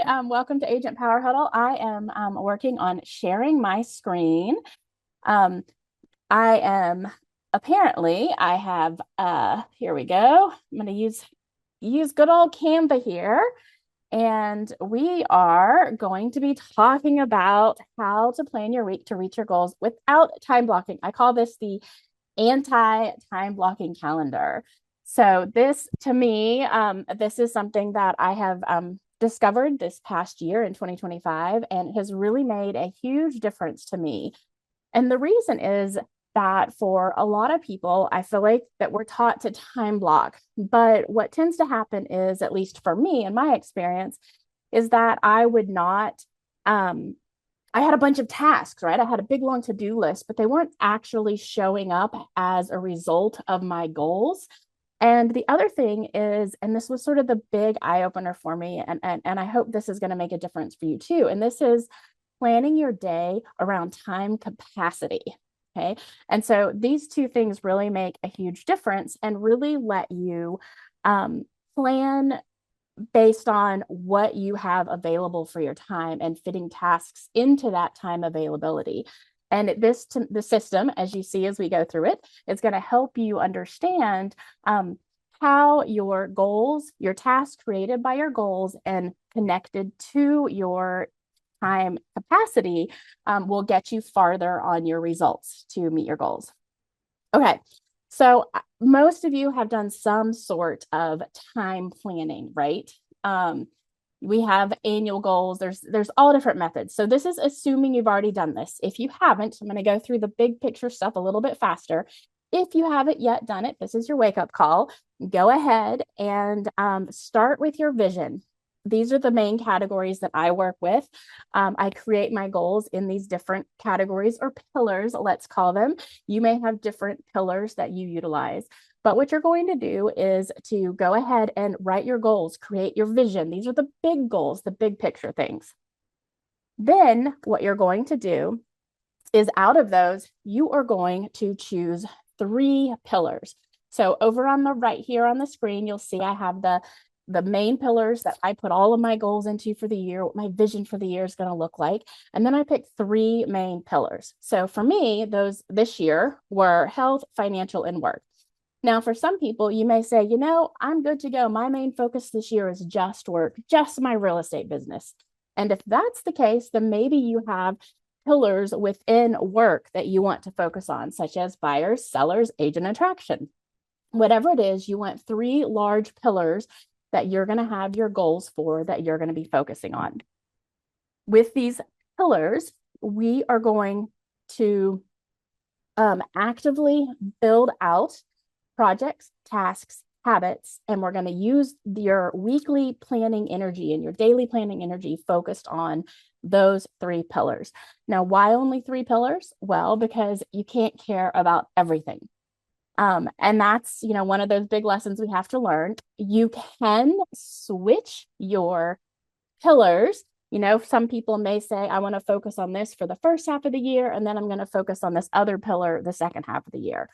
welcome to Agent Power Huddle. I am working on sharing my screen. Um, I am apparently I have here we go. I'm going to use good old Canva here, and we are going to be talking about how to plan your week to reach your goals without time blocking. I call this the anti-time blocking calendar. So this to me, this is something that I have discovered this past year in 2025 and has really made a huge difference to me. And the reason is that for a lot of people, I feel like that we're taught to time block. But what tends to happen is, at least for me in my experience, is that I would not I had a bunch of tasks, right? I had a big long to-do list, but they weren't actually showing up as a result of my goals. And the other thing is, and this was sort of the big eye opener for me, and I hope this is going to make a difference for you too. And this is planning your day around time capacity. Okay. And so these two things really make a huge difference and really let you plan based on what you have available for your time and fitting tasks into that time availability. And the system, as you see as we go through it, is going to help you understand how your goals, your tasks created by your goals and connected to your time capacity will get you farther on your results to meet your goals. Okay, so most of you have done some sort of time planning, right? We have annual goals. There's all different methods. So this is assuming you've already done this. If you haven't, I'm going to go through the big picture stuff a little bit faster. If you haven't yet done it, this is your wake up call. Go ahead and start with your vision. These are the main categories that I work with. I create my goals in these different categories or pillars, let's call them. You may have different pillars that you utilize. But what you're going to do is to go ahead and write your goals, create your vision. These are the big goals, the big picture things. Then what you're going to do is out of those, you are going to choose 3 pillars. So over on the right here on the screen, you'll see I have the main pillars that I put all of my goals into for the year, what my vision for the year is going to look like. And then I picked 3 main pillars. So for me, those this year were health, financial, and work. Now, for some people, you may say, I'm good to go. My main focus this year is just work, just my real estate business. And if that's the case, then maybe you have pillars within work that you want to focus on, such as buyers, sellers, agent attraction. Whatever it is, you want 3 large pillars that you're going to have your goals for that you're going to be focusing on. With these pillars, we are going to actively build out projects, tasks, habits, and we're going to use your weekly planning energy and your daily planning energy focused on those 3 pillars. Now, why only 3 pillars? Well, because you can't care about everything. And that's, one of those big lessons we have to learn. You can switch your pillars. Some people may say, I want to focus on this for the first half of the year, and then I'm going to focus on this other pillar the second half of the year.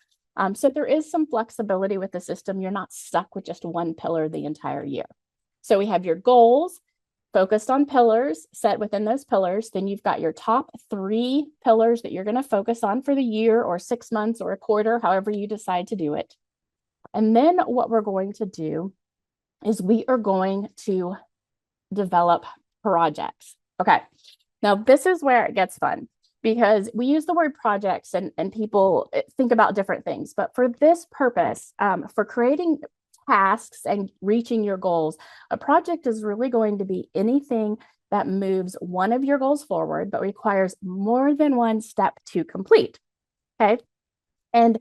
So there is some flexibility with the system. You're not stuck with just one pillar the entire year. So we have your goals focused on pillars set within those pillars. Then you've got your top 3 pillars that you're going to focus on for the year or 6 months or a quarter, however you decide to do it. And then what we're going to do is we are going to develop projects. Okay. Now this is where it gets fun because we use the word projects and people think about different things. But for this purpose, for creating tasks and reaching your goals, a project is really going to be anything that moves one of your goals forward, but requires more than one step to complete. Okay. And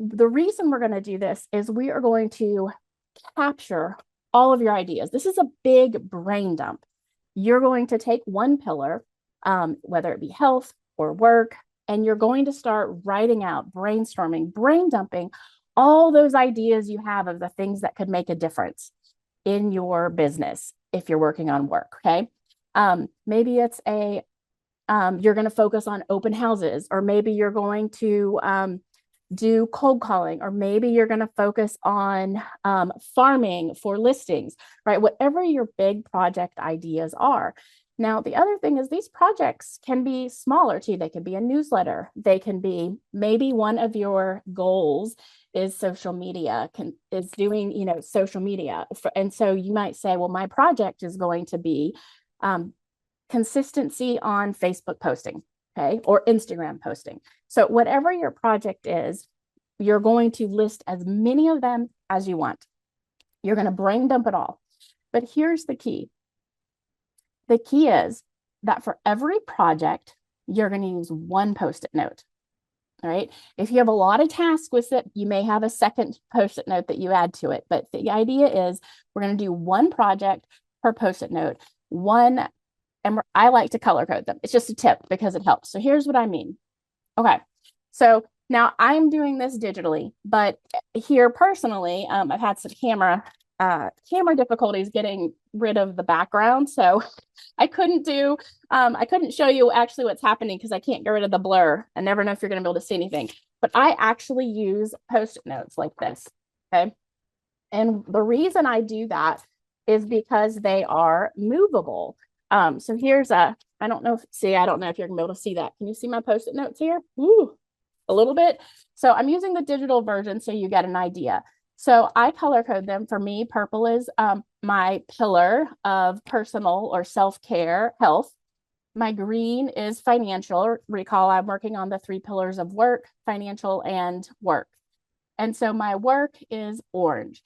the reason we're going to do this is we are going to capture all of your ideas. This is a big brain dump. You're going to take one pillar, whether it be health or work, and you're going to start writing out, brainstorming, brain dumping all those ideas you have of the things that could make a difference in your business if you're working on work. Okay. Maybe it's you're going to focus on open houses, or maybe you're going to do cold calling, or maybe you're going to focus on farming for listings, right? Whatever your big project ideas are. Now, the other thing is these projects can be smaller too. They can be a newsletter. They can be maybe one of your goals is social media, is doing, social media. And so you might say, well, my project is going to be consistency on Facebook posting, okay, or Instagram posting. So whatever your project is, you're going to list as many of them as you want. You're going to brain dump it all. But here's the key. The key is that for every project, you're going to use one Post-it note. All right. If you have a lot of tasks with it, you may have a second Post-it note that you add to it. But the idea is we're going to do one project per Post-it note, one, and I like to color code them. It's just a tip because it helps. So here's what I mean. Okay. So now I'm doing this digitally, but here personally, I've had some camera difficulties getting rid of the background. So I couldn't show you actually what's happening because I can't get rid of the blur. I never know if you're going to be able to see anything, but I actually use Post-it notes like this. Okay. And the reason I do that is because they are movable. So here's I don't know if you're gonna be able to see that. Can you see my Post-it notes here? Ooh, a little bit. So I'm using the digital version so you get an idea. So I color code them. For me, purple is my pillar of personal or self-care health. My green is financial. Recall, I'm working on the 3 pillars of work, financial, and work. And so my work is orange.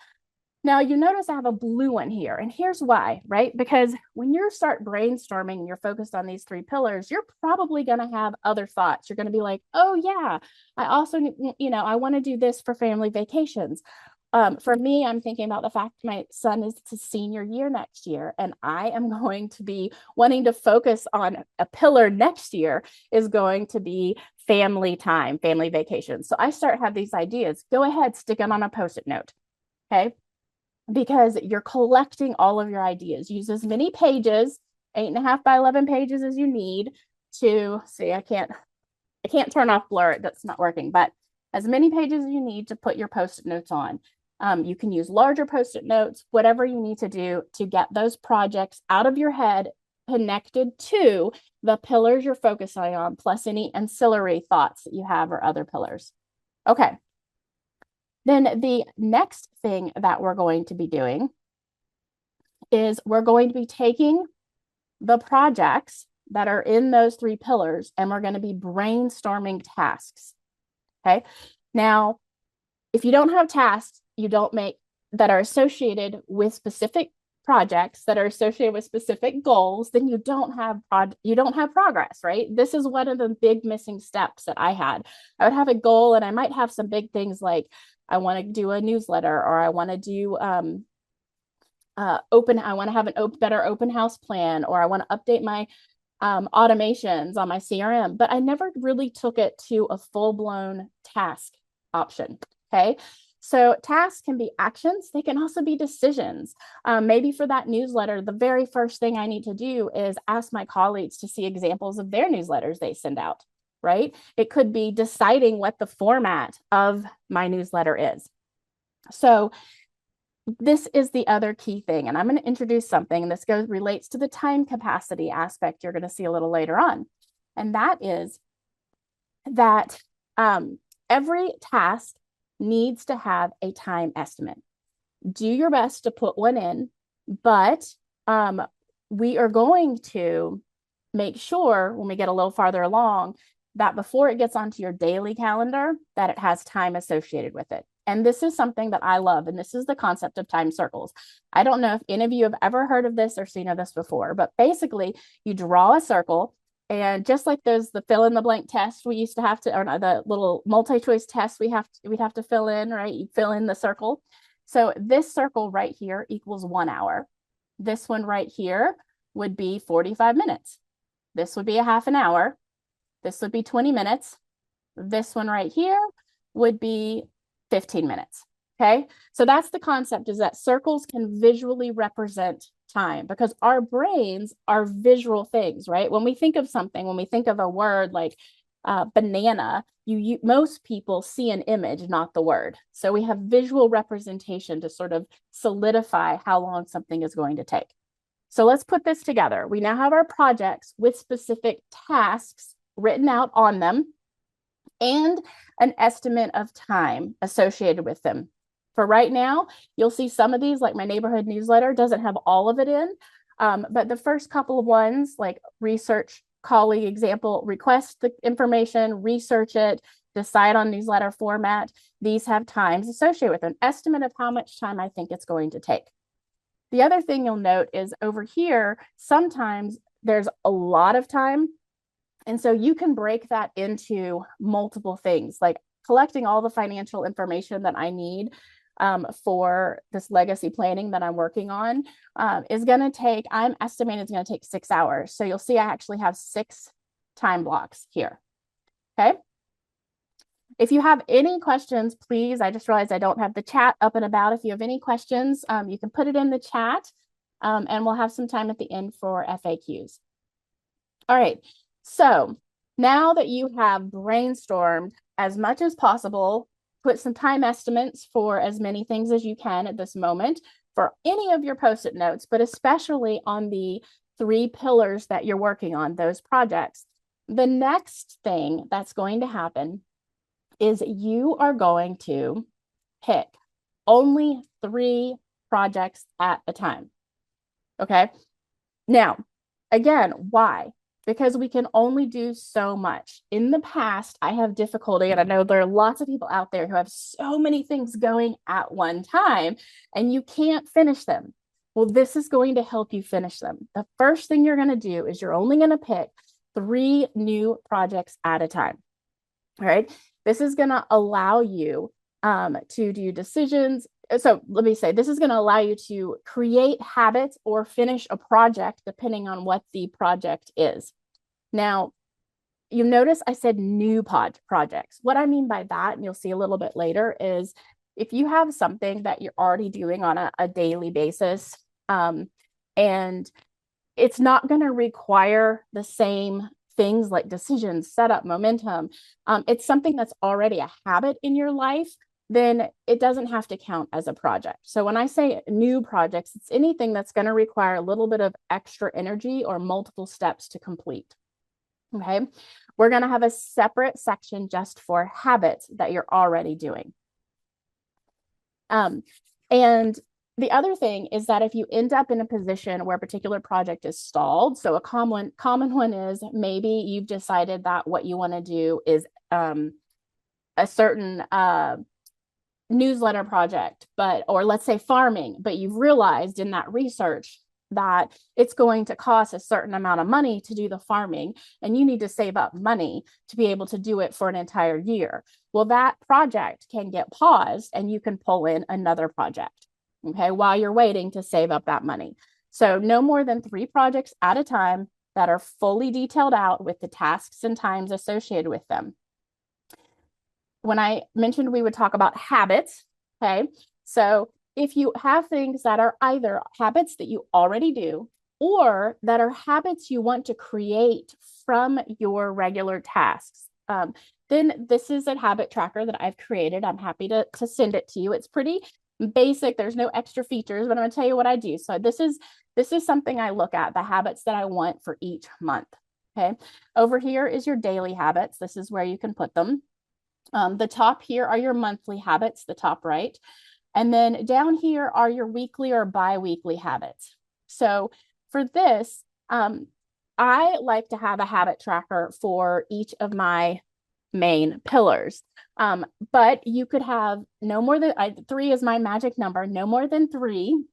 Now you notice I have a blue one here, and here's why, right? Because when you start brainstorming and you're focused on these 3 pillars, you're probably going to have other thoughts. You're going to be like, oh yeah, I also, I want to do this for family vacations. For me, I'm thinking about the fact my son is to senior year next year, and I am going to be wanting to focus on a pillar next year is going to be family time, family vacations. So I start have these ideas. Go ahead, stick them on a Post-it note. Okay. Because you're collecting all of your ideas. Use as many pages, 8.5 by 11 pages as you need to see. I can't turn off blur. That's not working, but as many pages as you need to put your Post-it notes on. You can use larger Post-it notes, whatever you need to do to get those projects out of your head, connected to the pillars you're focusing on, plus any ancillary thoughts that you have or other pillars. Okay. Then the next thing that we're going to be doing is we're going to be taking the projects that are in those 3 pillars and we're going to be brainstorming tasks. Okay. Now, if you don't have tasks that are associated with specific projects that are associated with specific goals, then you don't have progress, right? This is one of the big missing steps that I had. I would have a goal and I might have some big things like I want to do a newsletter, or I want to do I want to have a better open house plan, or I want to update my automations on my CRM, but I never really took it to a full-blown task option. Okay. So tasks can be actions. They can also be decisions. Maybe for that newsletter, the very first thing I need to do is ask my colleagues to see examples of their newsletters they send out, right? It could be deciding what the format of my newsletter is. So this is the other key thing, and I'm going to introduce something, and this relates to the time capacity aspect you're going to see a little later on. And that is that every task needs to have a time estimate. Do your best to put one in, but we are going to make sure when we get a little farther along that before it gets onto your daily calendar, that it has time associated with it. And this is something that I love, and this is the concept of time circles. I don't know if any of you have ever heard of this or seen of this before, but basically you draw a circle, and just like the fill in the blank test we used to have to, or the little multi-choice test we'd have to fill in, right? You fill in the circle. So this circle right here equals 1 hour. This one right here would be 45 minutes. This would be a half an hour. This would be 20 minutes. This one right here would be 15 minutes. Okay. So that's the concept, is that circles can visually represent time, because our brains are visual things, right? When we think of something, when we think of a word like banana, most people see an image, not the word. So we have visual representation to sort of solidify how long something is going to take. So let's put this together. We now have our projects with specific tasks written out on them and an estimate of time associated with them. For right now, you'll see some of these, like my neighborhood newsletter, doesn't have all of it in. But the first couple of ones, like research, colleague example, request the information, research it, decide on newsletter format, these have times associated with an estimate of how much time I think it's going to take. The other thing you'll note is over here, sometimes there's a lot of time. And so you can break that into multiple things, like collecting all the financial information that I need for this legacy planning that I'm working on is going to take, I'm estimating it's going to take 6 hours. So you'll see I actually have 6 time blocks here. Okay. If you have any questions, please, I just realized I don't have the chat up and about. If you have any questions, you can put it in the chat and we'll have some time at the end for FAQs. All right. So now that you have brainstormed as much as possible, put some time estimates for as many things as you can at this moment for any of your Post-it notes, but especially on the 3 pillars that you're working on, those projects. The next thing that's going to happen is you are going to pick only 3 projects at a time. Okay. Now, again, why? Because we can only do so much. In the past, I have difficulty, and I know there are lots of people out there who have so many things going at one time, and you can't finish them. Well, this is going to help you finish them. The first thing you're going to do is you're only going to pick 3 new projects at a time. All right. This is going to allow you to do decisions. So let me say, this is going to allow you to create habits or finish a project depending on what the project is. Now, you notice I said new projects. What I mean by that, and you'll see a little bit later, is if you have something that you're already doing on a daily basis, and it's not going to require the same things like decisions, setup, momentum. It's something that's already a habit in your life, then it doesn't have to count as a project. So when I say new projects, it's anything that's going to require a little bit of extra energy or multiple steps to complete. Okay. We're going to have a separate section just for habits that you're already doing. And the other thing is that if you end up in a position where a particular project is stalled, so a common one is maybe you've decided that what you want to do is a certain newsletter project, or let's say farming, but you've realized in that research that it's going to cost a certain amount of money to do the farming, and you need to save up money to be able to do it for an entire year. Well, that project can get paused and you can pull in another project, okay, while you're waiting to save up that money. So no more than 3 projects at a time that are fully detailed out with the tasks and times associated with them. When I mentioned we would talk about habits, okay, so if you have things that are either habits that you already do or that are habits you want to create from your regular tasks, then this is a habit tracker that I've created. I'm happy to send it to you. It's pretty basic. There's no extra features, but I'm going to tell you what I do. So this is something I look at, the habits that I want for each month. Okay. Over here is your daily habits. This is where you can put them. The top here are your monthly habits, the top right. And then down here are your weekly or bi-weekly habits. So for this, I like to have a habit tracker for each of my main pillars. But you could have no more than 3 is my magic number, no more than 3.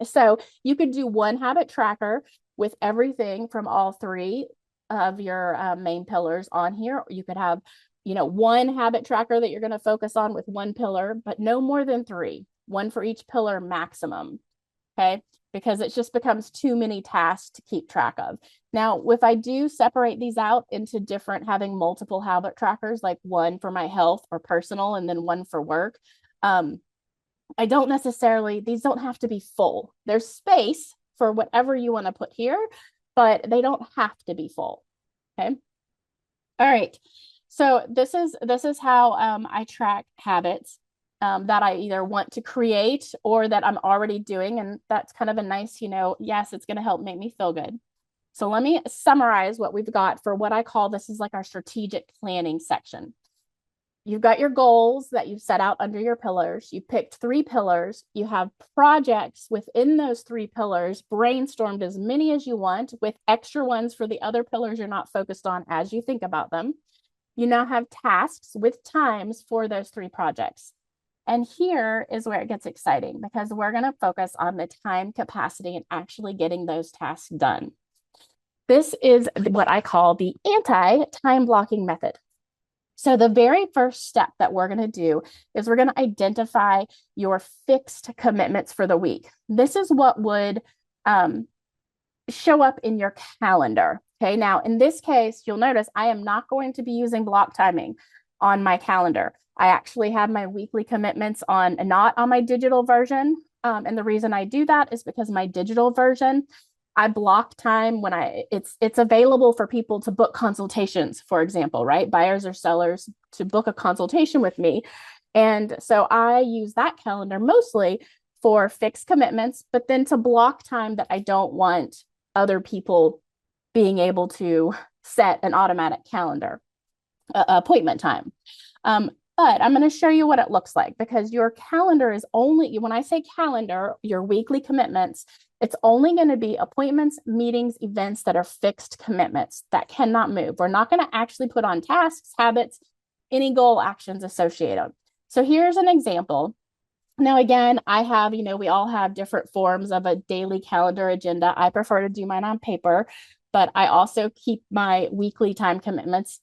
So you could do one habit tracker with everything from all 3 of your main pillars on here. You could have, one habit tracker that you're going to focus on with one pillar, but no more than 3, one for each pillar maximum. Okay. Because it just becomes too many tasks to keep track of. Now, if I do separate these out into different, having multiple habit trackers, like one for my health or personal, and then one for work, I don't necessarily, these don't have to be full. There's space for whatever you want to put here, but they don't have to be full. Okay. All right. So this is how I track habits that I either want to create or that I'm already doing. And that's kind of a nice, yes, it's going to help make me feel good. So let me summarize what we've got for what I call this is like our strategic planning section. You've got your goals that you've set out under your pillars. You picked 3 pillars. You have projects within those 3 pillars, brainstormed as many as you want with extra ones for the other pillars you're not focused on as you think about them. You now have tasks with times for those 3 projects. And here is where it gets exciting because we're going to focus on the time capacity and actually getting those tasks done. This is what I call the anti-time blocking method. So the very first step that we're going to do is we're going to identify your fixed commitments for the week. This is what would show up in your calendar. Okay, now in this case, you'll notice I am not going to be using block timing on my calendar. I actually have my weekly commitments on, not on my digital version. And the reason I do that is because my digital version, I block time when it's available for people to book consultations, for example, right? Buyers or sellers to book a consultation with me. And so I use that calendar mostly for fixed commitments, but then to block time that I don't want other people being able to set an automatic calendar appointment time. But I'm going to show you what it looks like because your calendar is only, when I say calendar, your weekly commitments, it's only going to be appointments, meetings, events that are fixed commitments that cannot move. We're not going to actually put on tasks, habits, any goal actions associated. So here's an example. Now, again, I have, we all have different forms of a daily calendar agenda. I prefer to do mine on paper, but I also keep my weekly time commitments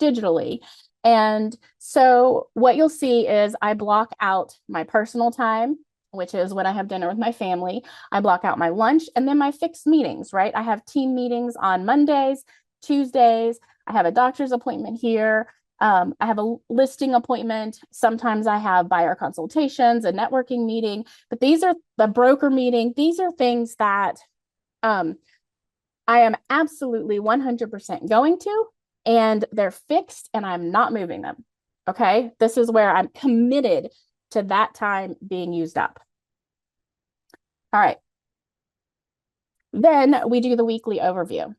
digitally. And so what you'll see is I block out my personal time, which is when I have dinner with my family. I block out my lunch and then my fixed meetings, right? I have team meetings on Mondays, Tuesdays. I have a doctor's appointment here. I have a listing appointment. Sometimes I have buyer consultations, a networking meeting, but these are the broker meeting. These are things that I am absolutely 100% going to, and they're fixed and I'm not moving them. Okay. This is where I'm committed to that time being used up. All right. Then we do the weekly overview.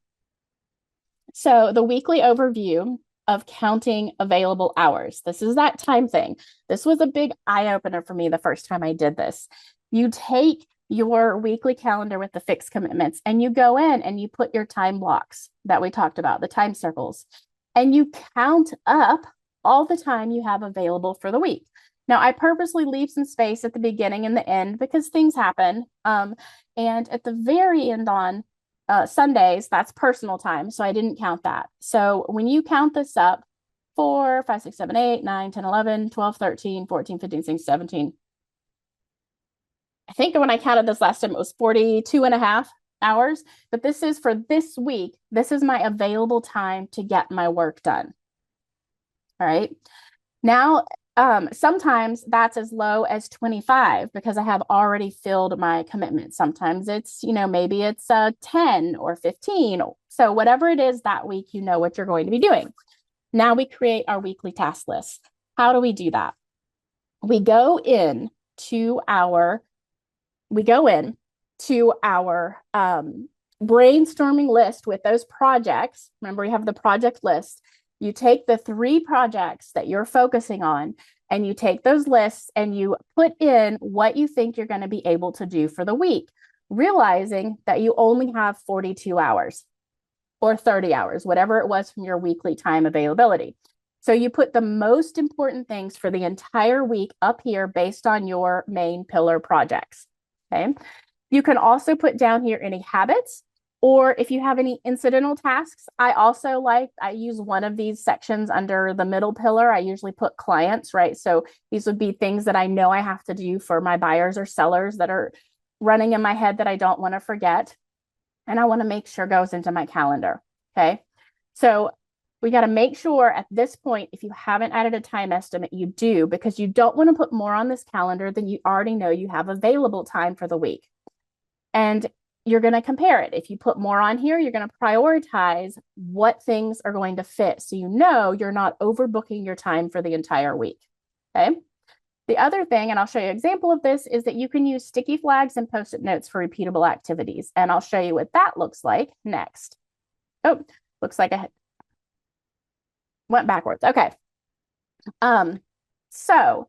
So the weekly overview of counting available hours. This is that time thing. This was a big eye opener for me the first time I did this. You take your weekly calendar with the fixed commitments and you go in and you put your time blocks that we talked about, the time circles, and you count up all the time you have available for the week. Now, I purposely leave some space at the beginning and the end because things happen. And at the very end on Sundays, that's personal time. So I didn't count that. So when you count this up, 4, 5, 6, 7, 8, 9, 10, 11, 12, 13, 14, 15, 16, 17. I think when I counted this last time, it was 42 and a half hours. But this is for this week. This is my available time to get my work done. All right. Now, sometimes that's as low as 25 because I have already filled my commitment. Sometimes it's, maybe it's 10 or 15. So whatever it is that week, you know what you're going to be doing. Now we create our weekly task list. How do we do that? We go in to our brainstorming list with those projects. Remember, we have the project list. You take the 3 projects that you're focusing on and you take those lists and you put in what you think you're going to be able to do for the week, realizing that you only have 42 hours or 30 hours, whatever it was from your weekly time availability. So you put the most important things for the entire week up here based on your main pillar projects. Okay. You can also put down here any habits, or if you have any incidental tasks. I use one of these sections under the middle pillar. I usually put clients, right? So these would be things that I know I have to do for my buyers or sellers that are running in my head that I don't want to forget. And I want to make sure goes into my calendar. Okay. So we got to make sure at this point, if you haven't added a time estimate, you do, because you don't want to put more on this calendar than you already know you have available time for the week. And you're going to compare it. If you put more on here, you're going to prioritize what things are going to fit. So you know you're not overbooking your time for the entire week. Okay. The other thing, and I'll show you an example of this, is that you can use sticky flags and post-it notes for repeatable activities. And I'll show you what that looks like next. Oh, looks like I went backwards. Okay. So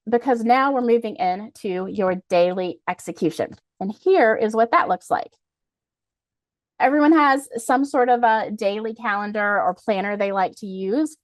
because now we're moving into your daily execution. And here is what that looks like. Everyone has some sort of a daily calendar or planner they like to use.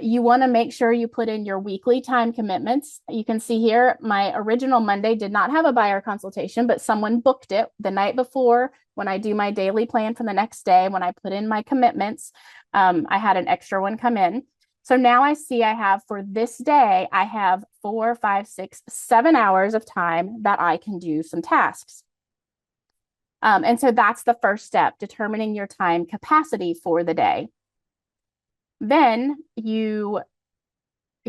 You want to make sure you put in your weekly time commitments. You can see here, my original Monday did not have a buyer consultation, but someone booked it the night before when I do my daily plan for the next day. When I put in my commitments, I had an extra one come in. So now I see I have for this day, I have 4, 5, 6, 7 hours of time that I can do some tasks. And so that's the first step, determining your time capacity for the day. Then you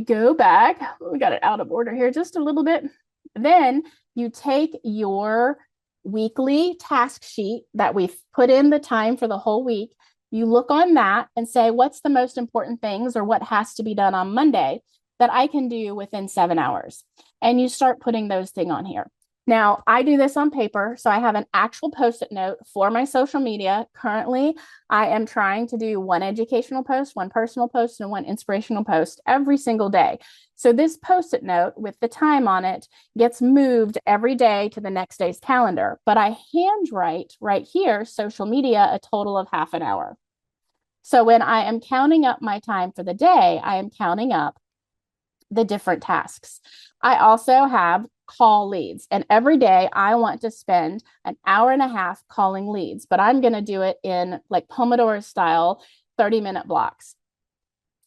go back. We got it out of order here just a little bit. Then you take your weekly task sheet that we've put in the time for the whole week. You look on that and say, what's the most important things or what has to be done on Monday that I can do within 7 hours? And you start putting those things on here. Now, I do this on paper, so I have an actual post-it note for my social media. Currently, I am trying to do one educational post, one personal post, and one inspirational post every single day. So this post-it note with the time on it gets moved every day to the next day's calendar. But I handwrite right here, social media, a total of half an hour. So when I am counting up my time for the day, I am counting up the different tasks. I also have call leads. And every day I want to spend an hour and a half calling leads, but I'm going to do it in like Pomodoro style, 30-minute blocks.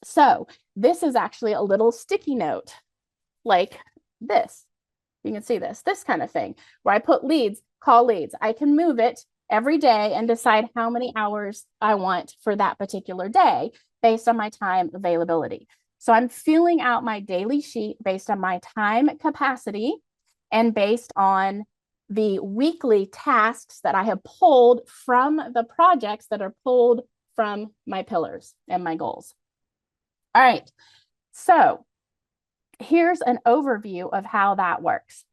So this is actually a little sticky note like this. You can see this kind of thing where I put leads, call leads. I can move it every day and decide how many hours I want for that particular day based on my time availability. So I'm filling out my daily sheet based on my time capacity and based on the weekly tasks that I have pulled from the projects that are pulled from my pillars and my goals. All right, so here's an overview of how that works.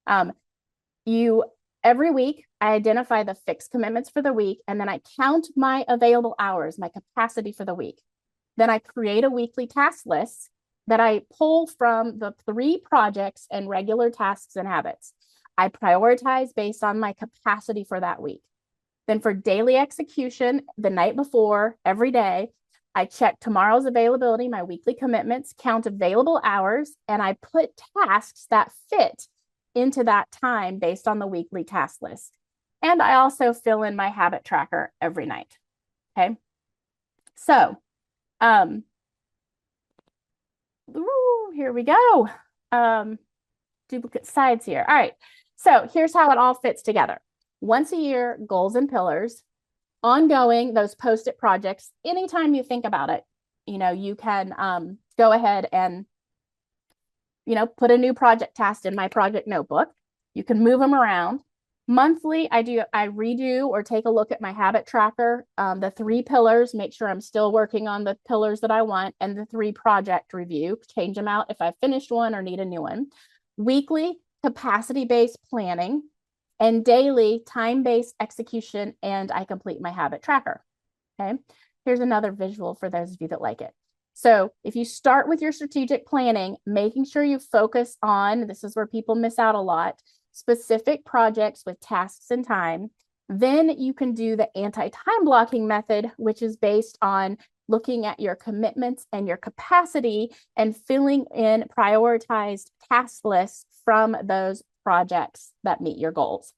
Every week, I identify the fixed commitments for the week, and then I count my available hours, my capacity for the week. Then I create a weekly task list that I pull from the 3 projects and regular tasks and habits. I prioritize based on my capacity for that week. Then for daily execution, the night before, every day, I check tomorrow's availability, my weekly commitments, count available hours, and I put tasks that fit into that time based on the weekly task list. And I also fill in my habit tracker every night. Okay. So, here we go. Duplicate sides here. All right. So here's how it all fits together. Once a year, goals and pillars, ongoing, those post-it projects. Anytime you think about it, you can go ahead and, put a new project task in my project notebook. You can move them around. Monthly, I redo or take a look at my habit tracker, the 3 pillars, make sure I'm still working on the pillars that I want, and the 3 project review, change them out if I finished one or need a new one. Weekly, capacity-based planning, and daily, time-based execution, and I complete my habit tracker. Okay, here's another visual for those of you that like it. So if you start with your strategic planning, making sure you focus on, this is where people miss out a lot, specific projects with tasks and time, then you can do the anti-time blocking method, which is based on looking at your commitments and your capacity and filling in prioritized task lists from those projects that meet your goals.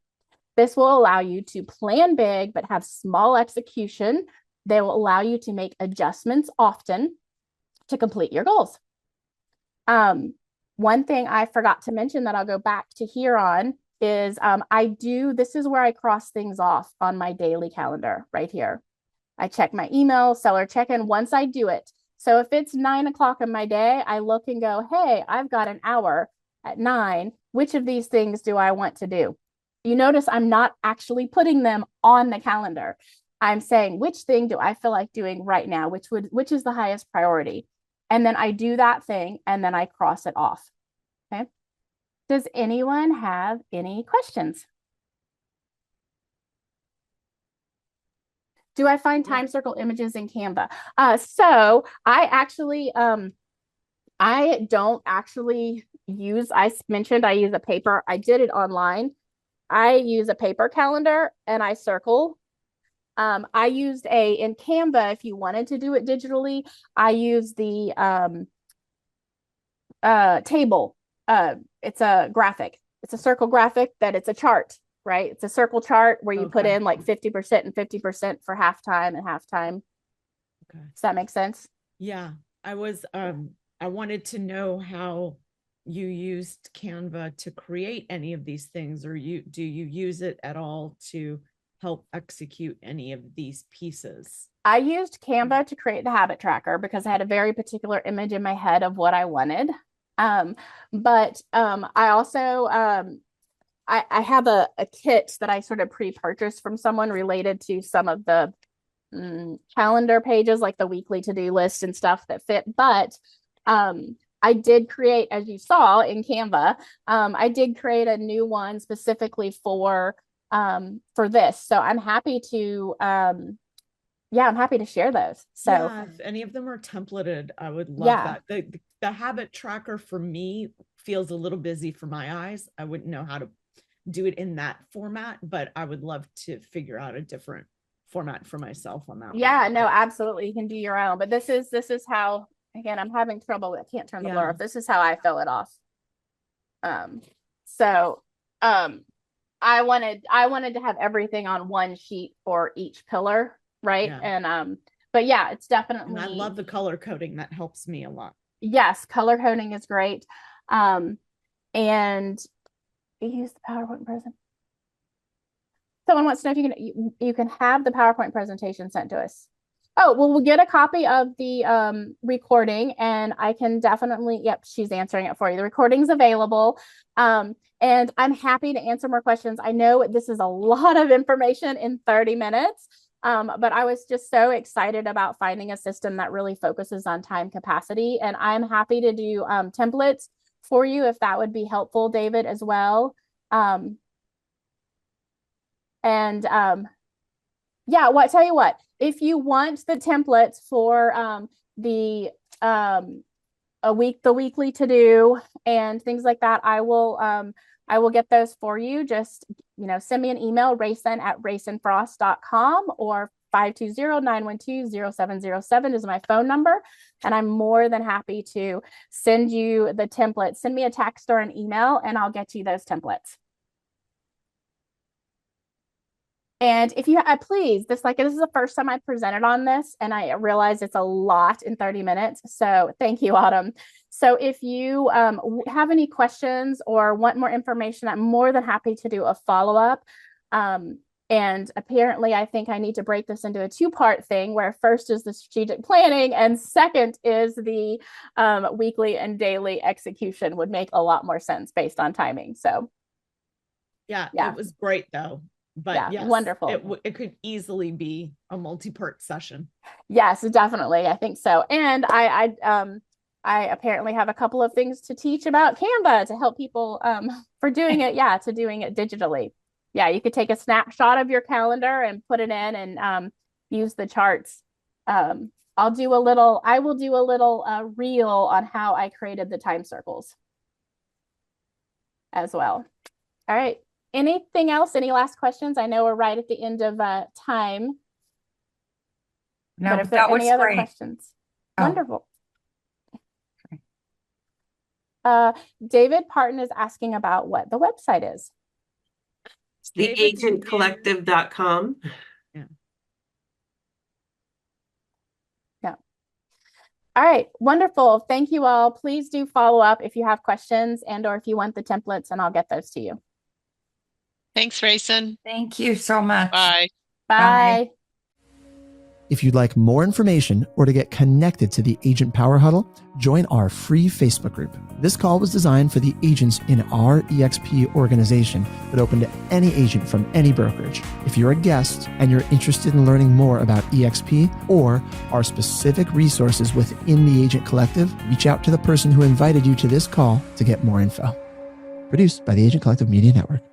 This will allow you to plan big, but have small execution. They will allow you to make adjustments often to complete your goals. One thing I forgot to mention that I'll go back to here on is this is where I cross things off on my daily calendar right here. I check my email, seller check-in once I do it. So if it's 9 o'clock in my day, I look and go, hey, I've got an hour at 9. Which of these things do I want to do? you notice I'm not actually putting them on the calendar. I'm saying, which thing do I feel like doing right now? Which is the highest priority? And then I do that thing and then I cross it off. Okay. Does anyone have any questions? Do I find time circle images in Canva? So I actually, I don't actually use, I mentioned I use a paper. I did it online. I use a paper calendar and I circle. I used in Canva, if you wanted to do it digitally, I use the table. It's a graphic. It's a circle graphic that it's a chart, right? It's a circle chart where you put in like 50% and 50% for halftime and halftime. Okay. Does that make sense? Yeah. I wanted to know how you used Canva to create any of these things, or do you use it at all to help execute any of these pieces? I used Canva to create the habit tracker because I had a very particular image in my head of what I wanted. But I also I have a kit that I sort of pre-purchased from someone related to some of the calendar pages, like the weekly to-do list and stuff that fit. But I did create, as you saw in Canva, I did create a new one specifically for this. So I'm happy to yeah, I'm happy to share those. So yeah, if any of them are templated, I would love that. The habit tracker for me feels a little busy for my eyes. I wouldn't know how to do it in that format, but I would love to figure out a different format for myself on that. Yeah, no, absolutely. You can do your own, but this is how, again, I'm having trouble. I can't turn the blur off. This is how I fill it off. So I wanted to have everything on one sheet for each pillar, right? Yeah. And but yeah, it's definitely, and I love the color coding. That helps me a lot. Yes, color coding is great. And we use the PowerPoint present. Someone wants to know if you can have the PowerPoint presentation sent to us. Oh, well, we'll get a copy of the recording and I can definitely, yep, she's answering it for you. The recording's available. And I'm happy to answer more questions. I know this is a lot of information in 30 minutes, but I was just so excited about finding a system that really focuses on time capacity. And I'm happy to do templates for you if that would be helpful, David, as well. Yeah, tell you what, if you want the templates for the weekly to do and things like that, I will get those for you. Just, send me an email, raysun@raysunfrost.com, or 520-912-0707 is my phone number. And I'm more than happy to send you the templates. Send me a text or an email and I'll get you those templates. And if you please, this is the first time I presented on this, and I realize it's a lot in 30 minutes. So thank you, Autumn. So if you have any questions or want more information, I'm more than happy to do a follow-up. And apparently, I think I need to break this into a two-part thing, where first is the strategic planning and second is the weekly and daily execution would make a lot more sense based on timing. So yeah. It was great though. But yeah, yes, wonderful. It could easily be a multi-part session. Yes, definitely. I think so. And I apparently have a couple of things to teach about Canva to help people for doing it. Yeah, to doing it digitally. Yeah, you could take a snapshot of your calendar and put it in and use the charts. I will do a little reel on how I created the time circles as well. All right. Anything else? Any last questions? I know we're right at the end of time. No, but if there are any other questions, wonderful. David Parton is asking about what the website is. It's theagentcollective.com. Yeah. Yeah. All right. Wonderful. Thank you all. Please do follow up if you have questions or if you want the templates, and I'll get those to you. Thanks, Raysun. Thank you so much. Bye. Bye. If you'd like more information or to get connected to the Agent Power Huddle, join our free Facebook group. This call was designed for the agents in our EXP organization, but open to any agent from any brokerage. If you're a guest and you're interested in learning more about EXP or our specific resources within the Agent Collective, reach out to the person who invited you to this call to get more info. Produced by the Agent Collective Media Network.